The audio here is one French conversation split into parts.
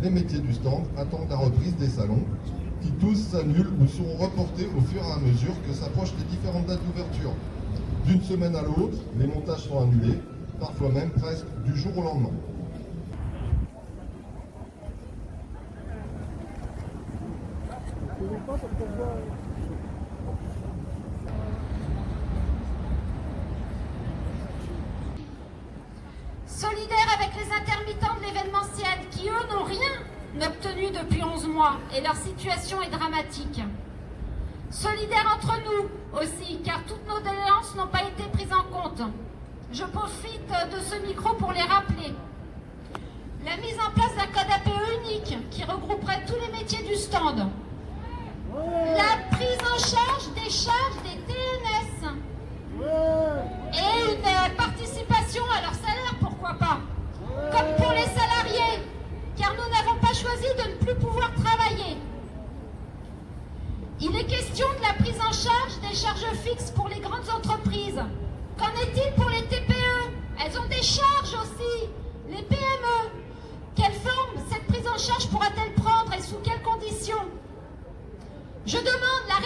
les métiers du stand attendent la reprise des salons, qui tous s'annulent ou seront reportés au fur et à mesure que s'approchent les différentes dates d'ouverture. D'une semaine à l'autre, les montages sont annulés, parfois même presque du jour au lendemain. Solidaire avec les intermittents de l'événementiel qui, eux, n'ont rien obtenu depuis 11 mois et leur situation est dramatique. Solidaire entre nous aussi, car toutes nos doléances n'ont pas été prises en compte. Je profite de ce micro pour les rappeler. La mise en place d'un code APE unique qui regrouperait tous les métiers du stand. La prise en charge des charges des TNS. Et une participation à leur salaire, pourquoi pas. Comme pour les salariés, car nous n'avons pas choisi de ne plus pouvoir travailler. Il est question de la prise en charge des charges fixes pour les grandes entreprises. Qu'en est-il pour les TPE? Elles ont des charges aussi. Les PME. Quelle forme cette prise en charge pourra-t-elle prendre et sous quelles conditions? Je demande la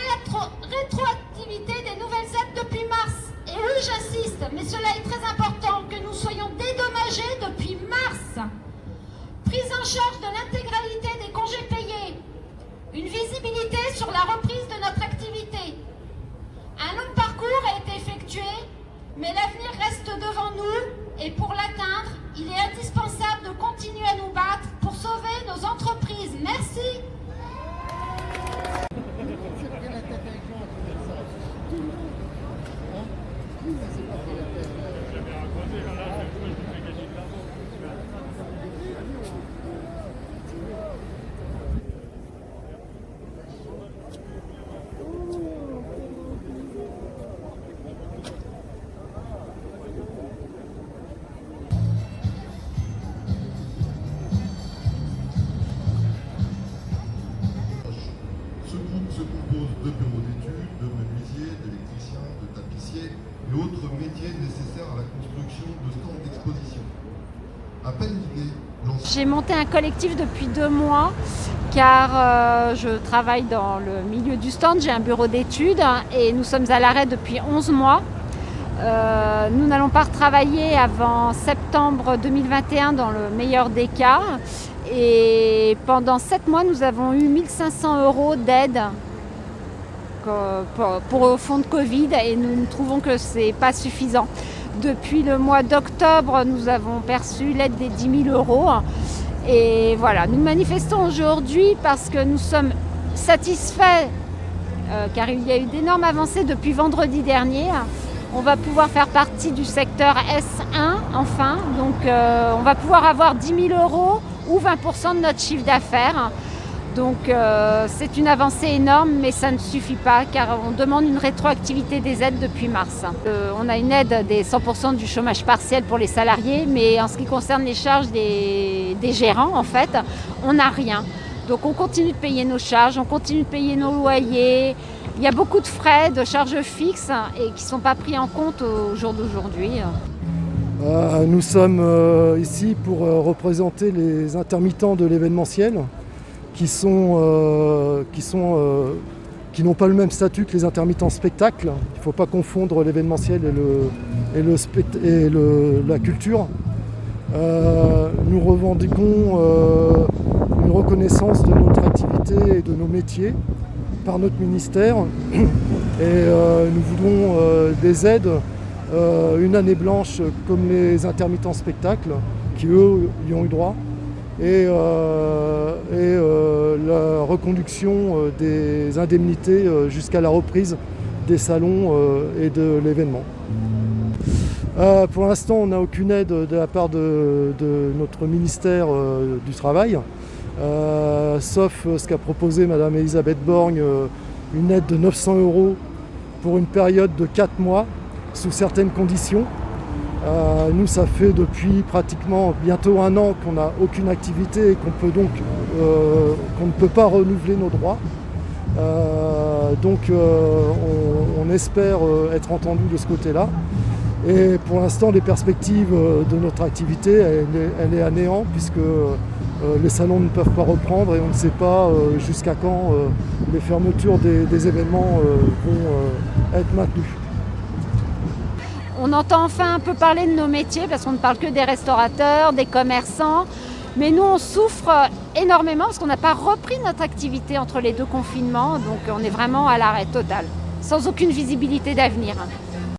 rétroactivité des nouvelles aides depuis mars. Et oui, j'insiste, mais cela est très important que nous soyons dédommagés depuis mars. Prise en charge de l'intégralité des congés payés. Une visibilité sur la reprise de notre activité. Un long parcours a été effectué, mais l'avenir reste devant nous et pour l'atteindre, il est indispensable de continuer à nous battre pour sauver nos entreprises. Merci. Ce groupe se compose de bureaux d'études, de menuisiers, d'électriciens, de tapissiers et autres métiers nécessaires à la construction de stands d'exposition. À peine l'idée lancée. J'ai monté un collectif depuis 2 mois car je travaille dans le milieu du stand, j'ai un bureau d'études et nous sommes à l'arrêt depuis 11 mois. Nous n'allons pas retravailler avant septembre 2021 dans le meilleur des cas. Et pendant 7 mois, nous avons eu 1 500 € d'aide pour le fonds de Covid et nous trouvons que ce n'est pas suffisant. Depuis le mois d'octobre, nous avons perçu l'aide des 10 000 €. Et voilà, nous manifestons aujourd'hui parce que nous sommes satisfaits car il y a eu d'énormes avancées depuis vendredi dernier. On va pouvoir faire partie du secteur S1 enfin, donc on va pouvoir avoir 10 000 € ou 20% de notre chiffre d'affaires. Donc c'est une avancée énorme, mais ça ne suffit pas car on demande une rétroactivité des aides depuis mars. On a une aide des 100% du chômage partiel pour les salariés, mais en ce qui concerne les charges des gérants, en fait, on n'a rien. Donc on continue de payer nos charges, on continue de payer nos loyers. Il y a beaucoup de frais, de charges fixes et qui ne sont pas pris en compte au jour d'aujourd'hui. Nous sommes ici pour représenter les intermittents de l'événementiel qui n'ont pas le même statut que les intermittents spectacles. Il ne faut pas confondre l'événementiel et la culture. Nous revendiquons une reconnaissance de notre activité et de nos métiers par notre ministère et nous voulons des aides, une année blanche comme les intermittents spectacles qui eux y ont eu droit et la reconduction des indemnités jusqu'à la reprise des salons et de l'événement. Pour l'instant, on n'a aucune aide de la part de notre ministère du Travail, sauf ce qu'a proposé Madame Elisabeth Borgne, une aide de 900 € pour une période de 4 mois, sous certaines conditions. Nous, ça fait depuis pratiquement bientôt 1 an qu'on n'a aucune activité et qu'on ne peut pas renouveler nos droits. Donc on espère être entendu de ce côté-là. Et pour l'instant, les perspectives de notre activité, elle est à néant puisque les salons ne peuvent pas reprendre et on ne sait pas jusqu'à quand les fermetures des événements vont être maintenues. On entend enfin un peu parler de nos métiers parce qu'on ne parle que des restaurateurs, des commerçants. Mais nous, on souffre énormément parce qu'on n'a pas repris notre activité entre les deux confinements. Donc on est vraiment à l'arrêt total, sans aucune visibilité d'avenir.